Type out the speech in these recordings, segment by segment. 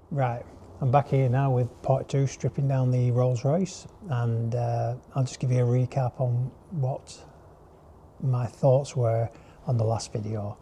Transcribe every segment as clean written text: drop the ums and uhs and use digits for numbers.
Right, I'm back here now with part 2, stripping down the Rolls-Royce, and I'll just give you a recap on what my thoughts were on the last video.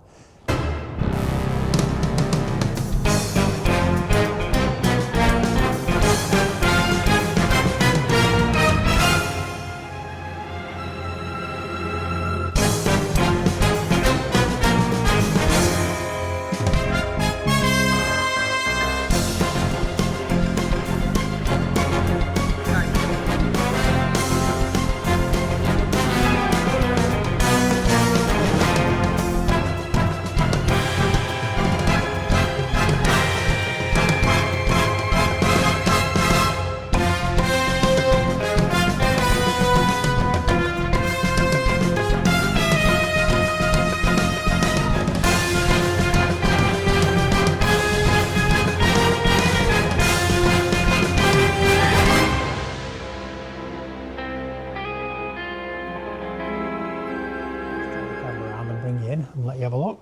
Bring you in and let you have a look.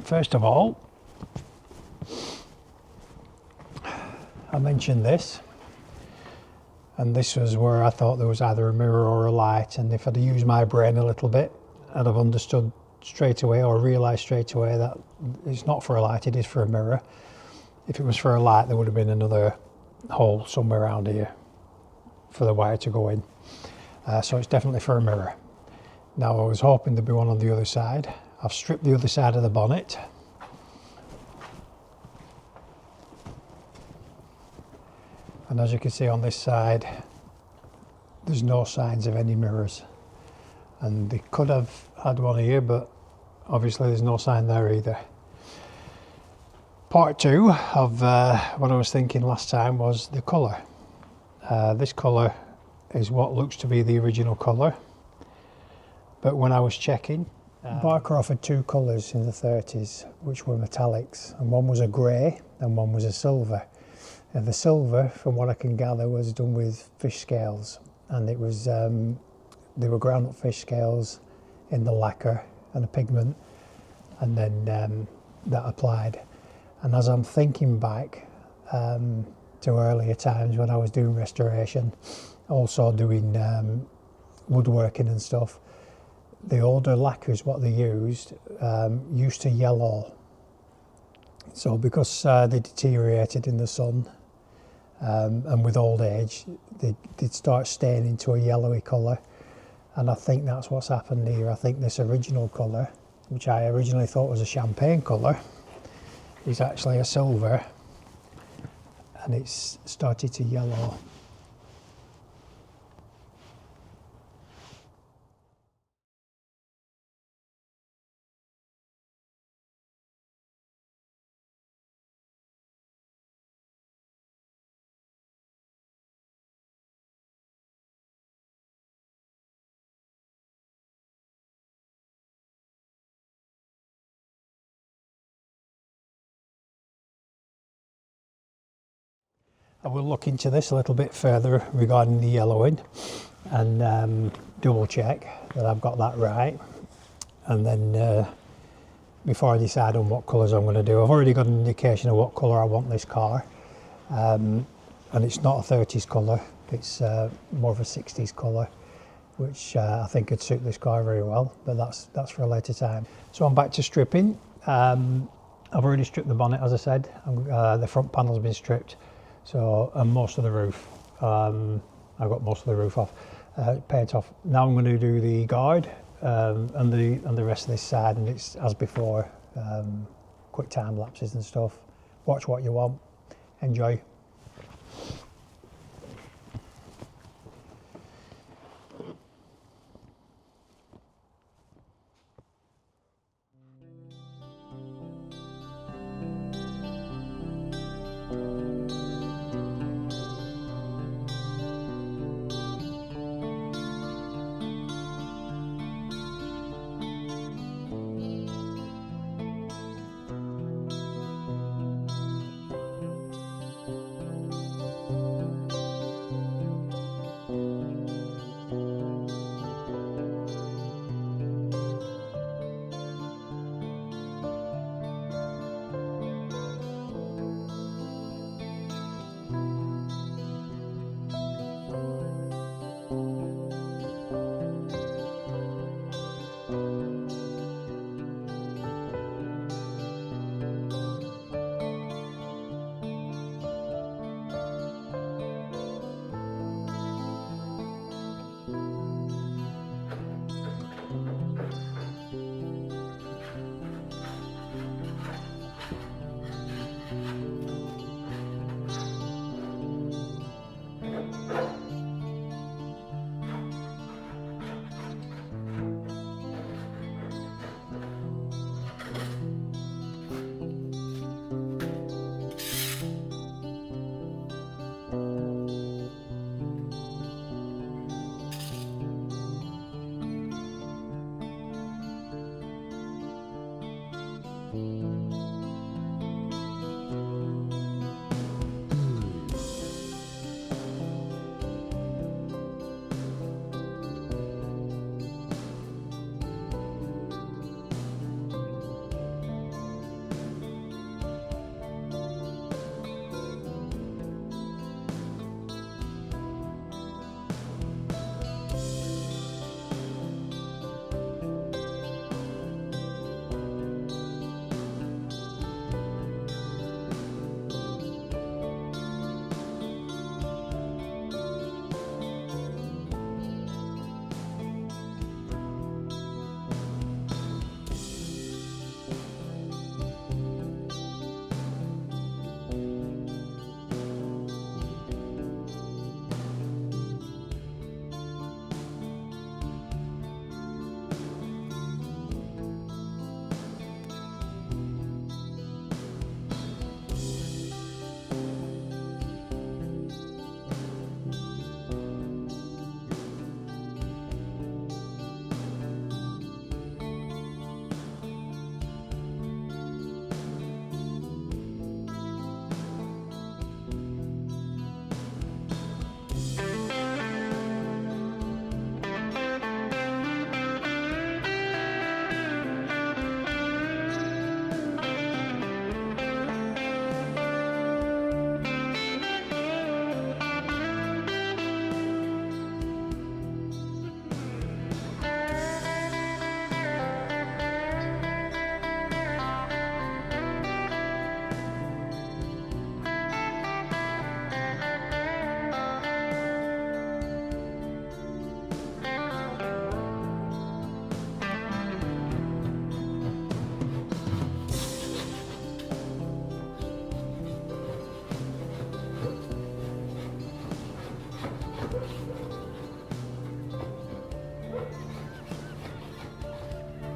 First of all, I mentioned this, and this was where I thought there was either a mirror or a light, and if I'd used my brain a little bit, I'd have understood straight away or realised straight away that it's not for a light, it is for a mirror. If it was for a light, there would have been another hole somewhere around here for the wire to go in. So it's definitely for a mirror. Now I was hoping there'd be one on the other side. I've stripped the other side of the bonnet. And as you can see on this side, there's no signs of any mirrors. And they could have had one here, but obviously there's no sign there either. Part 2 of what I was thinking last time was the colour. This colour is what looks to be the original colour, but when I was checking, Barker offered 2 colours in the 30s which were metallics, and one was a grey and one was a silver, and the silver, from what I can gather, was done with fish scales, and it was they were ground up fish scales in the lacquer and a pigment, and then that applied. And as I'm thinking back to earlier times when I was doing restoration, also doing woodworking and stuff, the older lacquers, what they used to yellow. So because they deteriorated in the sun and with old age, they'd start staining into a yellowy colour. And I think that's what's happened here. I think this original colour, which I originally thought was a champagne colour, is actually a silver, and it's started to yellow. I will look into this a little bit further regarding the yellowing and double check that I've got that right, and then before I decide on what colours I'm going to do. I've already got an indication of what colour I want this car, and it's not a 30s colour, it's more of a 60s colour, which I think could suit this car very well, but that's for a later time. So I'm back to stripping. I've already stripped the bonnet, as I said. The front panel's been stripped, so and most of the roof. I got most of the roof off, paint off. Now I'm going to do the guard and the rest of this side, and it's as before, quick time lapses and stuff. Watch what you want, enjoy.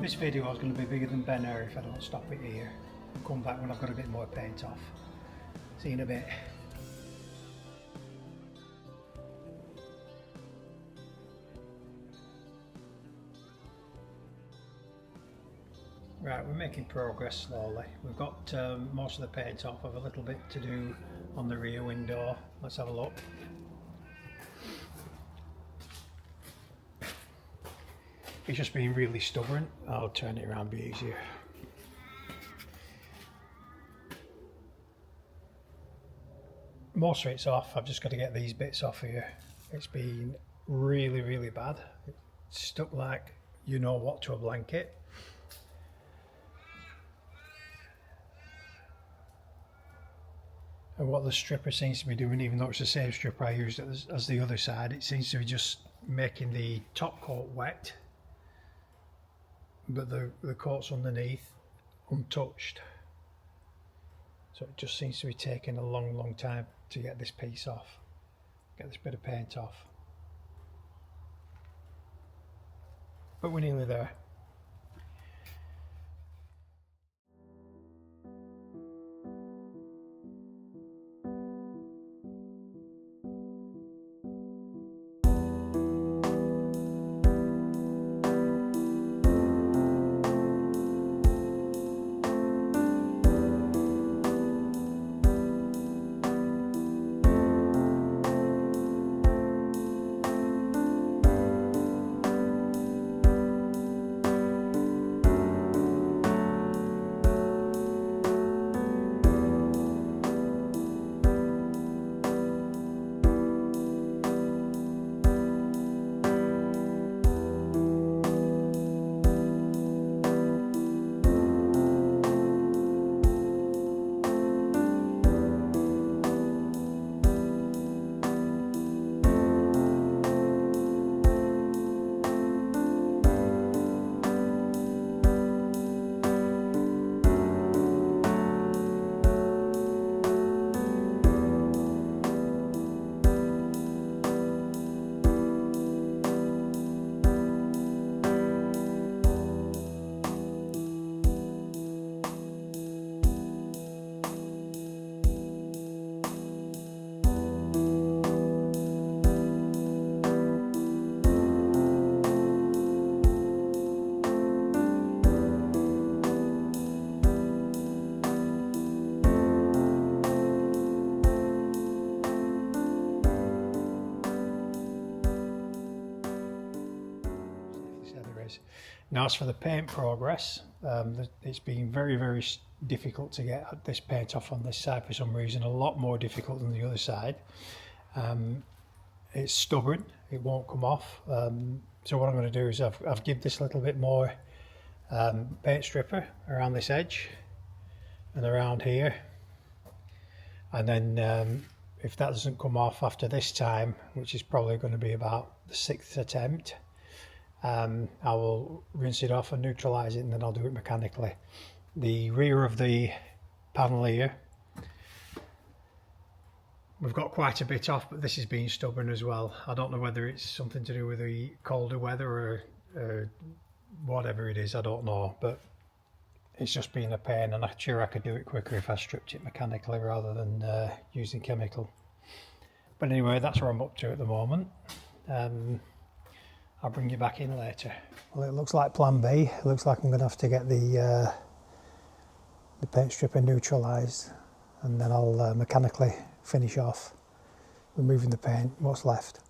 This video is going to be bigger than Ben Hur if I don't stop it here. I'll come back when I've got a bit more paint off. See you in a bit. Right, we're making progress slowly. We've got most of the paint off. I've a little bit to do on the rear window. Let's have a look. It's just being really stubborn. I'll turn it around, be easier. Most of it's off. I've just got to get these bits off here. It's been really, really bad. It's stuck like you know what to a blanket. And what the stripper seems to be doing, even though it's the same stripper I used as the other side, it seems to be just making the top coat wet, but the coats underneath untouched. So it just seems to be taking a long time to get this piece off, get this bit of paint off. But we're nearly there. Now as for the paint progress, it's been very difficult to get this paint off on this side for some reason, a lot more difficult than the other side. It's stubborn, it won't come off. So what I'm going to do is I've given this a little bit more paint stripper around this edge and around here, and then if that doesn't come off after this time, which is probably going to be about the 6th attempt, I will rinse it off and neutralise it, and then I'll do it mechanically. The rear of the panel here, we've got quite a bit off, but this is being stubborn as well. I don't know whether it's something to do with the colder weather or whatever it is, I don't know, but it's just been a pain, and I'm sure I could do it quicker if I stripped it mechanically rather than using chemical. But anyway, that's where I'm up to at the moment. I'll bring you back in later. Well, it looks like plan B. It looks like I'm going to have to get the paint stripper neutralised, and then I'll mechanically finish off removing the paint, what's left.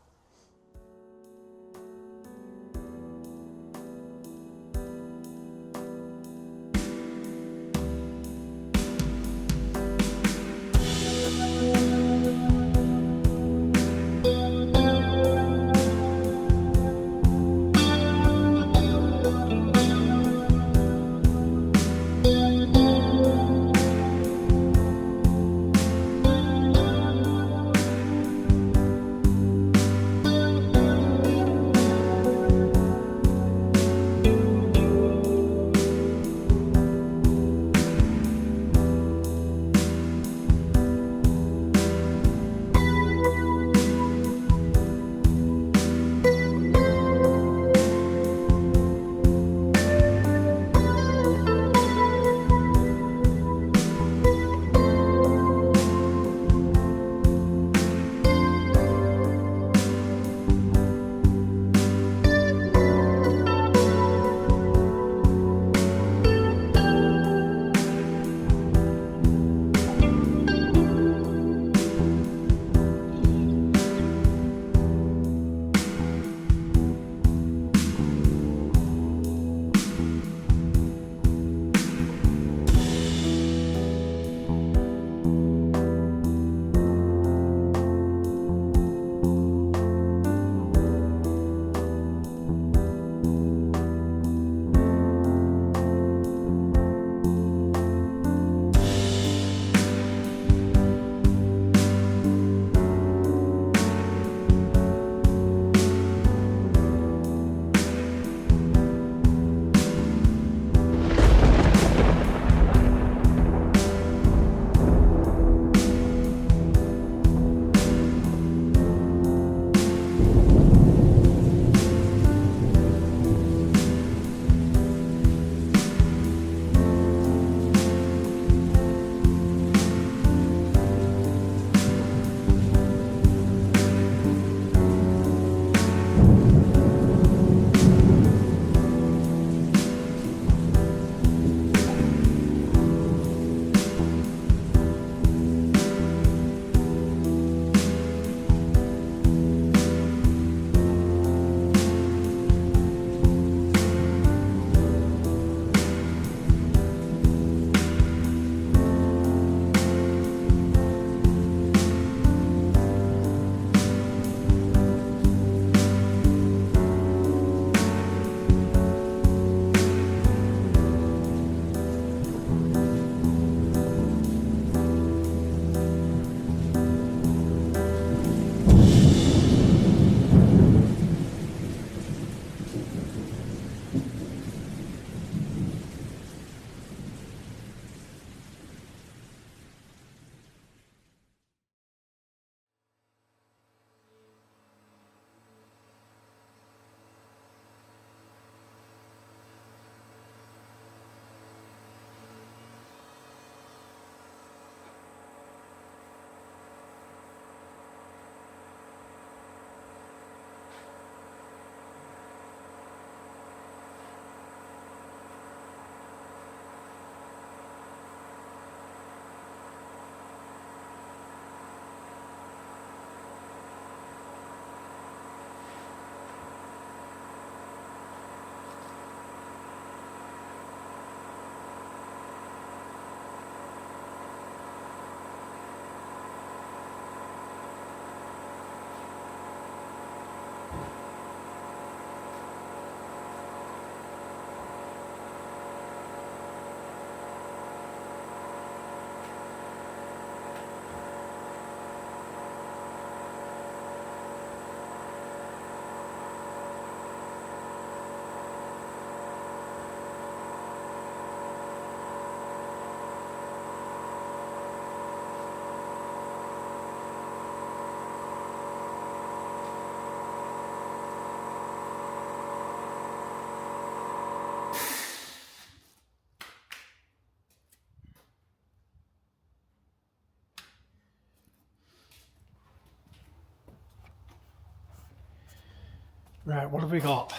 Right, what have we got?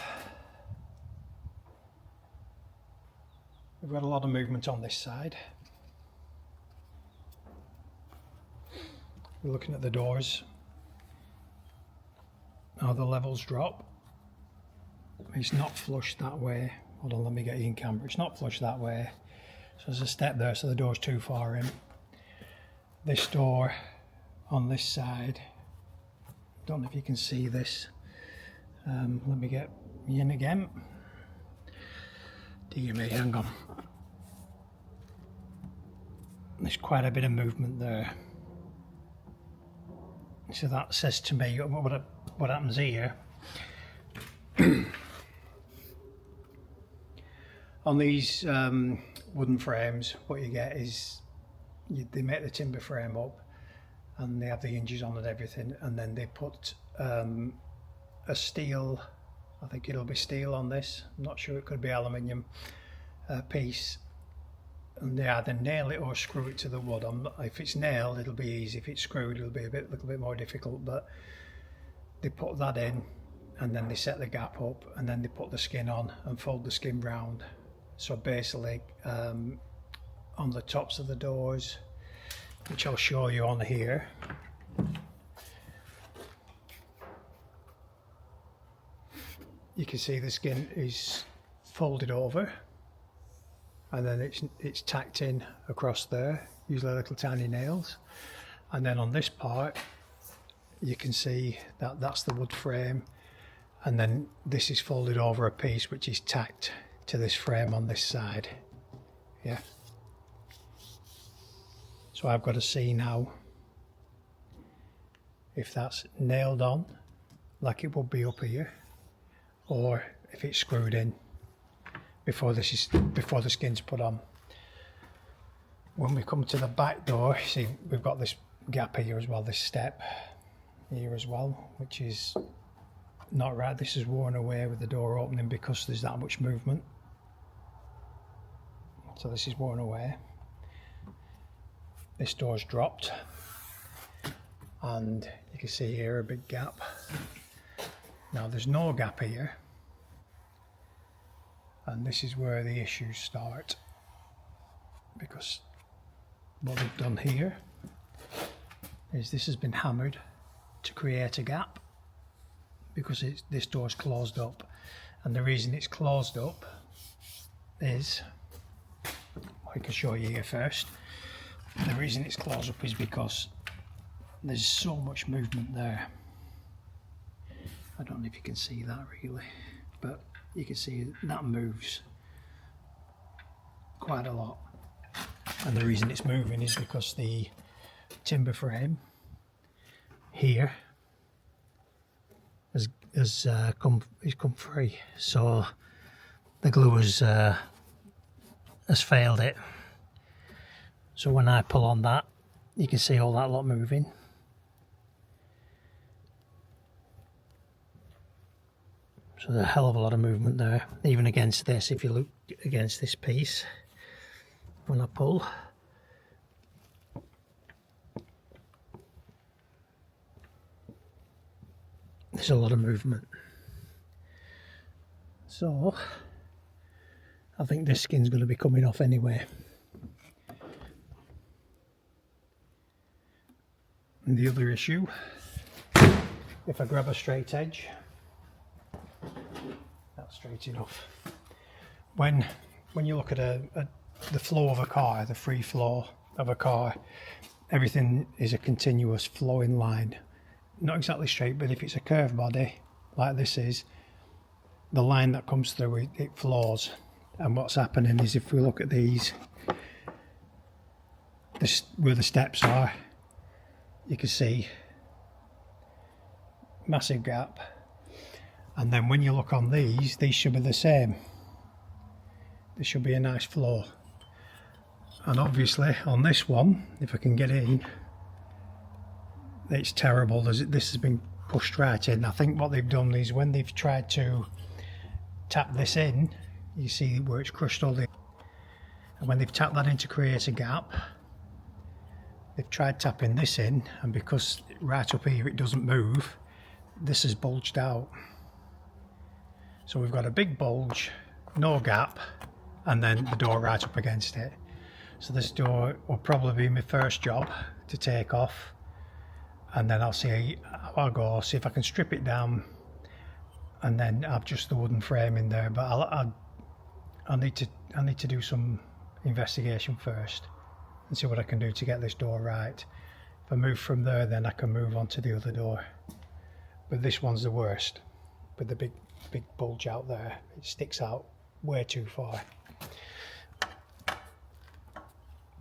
We've got a lot of movement on this side. We're looking at the doors. Now the levels drop. It's not flush that way. Hold on, let me get you in camera. It's not flush that way. So there's a step there, so the door's too far in. This door on this side, don't know if you can see this. Let me get you in again. Dear me, hang on. There's quite a bit of movement there. So that says to me what happens here. On these wooden frames, what you get is they make the timber frame up and they have the hinges on and everything, and then they put a steel, I think it'll be steel on this, I'm not sure, it could be aluminium piece, and they either nail it or screw it to the wood. If it's nailed it'll be easy, if it's screwed it'll be a little bit more difficult, but they put that in and then they set the gap up and then they put the skin on and fold the skin round. So basically on the tops of the doors, which I'll show you on here, you can see the skin is folded over and then it's tacked in across there, usually little tiny nails, and then on this part you can see that that's the wood frame, and then this is folded over a piece which is tacked to this frame on this side. Yeah, so I've got to see now if that's nailed on like it would be up here, or if it's screwed in before the skin's put on. When we come to the back door, see we've got this gap here as well, this step here as well, which is not right. This is worn away with the door opening because there's that much movement. So this is worn away. This door's dropped and you can see here a big gap. Now there's no gap here, and this is where the issues start, because what they've done here is this has been hammered to create a gap, because this door's closed up, and the reason it's closed up is, I can show you here first, the reason it's closed up is because there's so much movement there. I don't know if you can see that really, but you can see that moves quite a lot, and the reason it's moving is because the timber frame here has come free, so the glue has failed it. So when I pull on that, you can see all that lot moving. So there's a hell of a lot of movement there, even against this. If you look against this piece, when I pull, there's a lot of movement. So I think this skin's going to be coming off anyway. And the other issue, if I grab a straight edge, that's straight enough. When you look at the flow of a car, the free flow of a car, everything is a continuous flowing line. Not exactly straight, but if it's a curved body like this is, the line that comes through it flows. And what's happening is, if we look at these, where the steps are, you can see massive gap, and then when you look on these should be the same. There should be a nice flow, and obviously on this one, if I can get in, it's terrible. This has been pushed right in. I think what they've done is, when they've tried to tap this in, you see where it's crushed all the, and when they've tapped that in to create a gap, they've tried tapping this in, and because right up here it doesn't move, this is bulged out. So we've got a big bulge, no gap, and then the door right up against it. So this door will probably be my first job to take off, and then I'll see how I go, see if I can strip it down and then have just the wooden frame in there. But I need to do some investigation first and see what I can do to get this door right. If I move from there, then I can move on to the other door. But this one's the worst, with the big bulge out there. It sticks out way too far.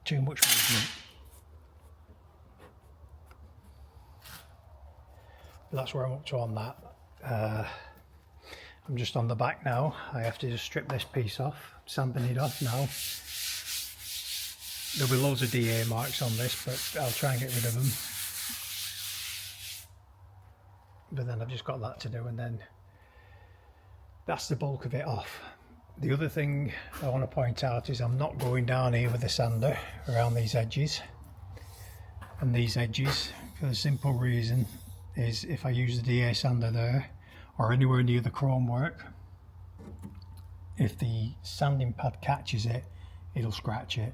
Too much movement. But that's where I'm up to on that. I'm just on the back now. I have to just strip this piece off, sanding it off now. There'll be loads of DA marks on this, but I'll try and get rid of them. But then I've just got that to do, and then that's the bulk of it off. The other thing I want to point out is I'm not going down here with the sander around these edges and these edges, for the simple reason is if I use the DA sander there or anywhere near the chrome work, if the sanding pad catches it, it'll scratch it,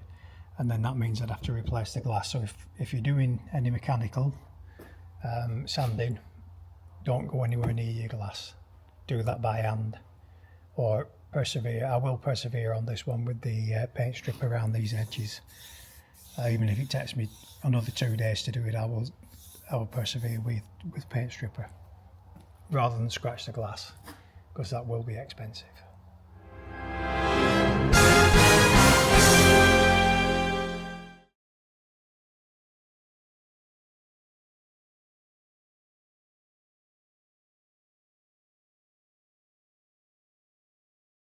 and then that means I'd have to replace the glass. So if you're doing any mechanical sanding, don't go anywhere near your glass. Do that by hand, or persevere. I will persevere on this one with the paint strip around these edges. Even if it takes me another 2 days to do it, I will persevere with paint stripper rather than scratch the glass, because that will be expensive.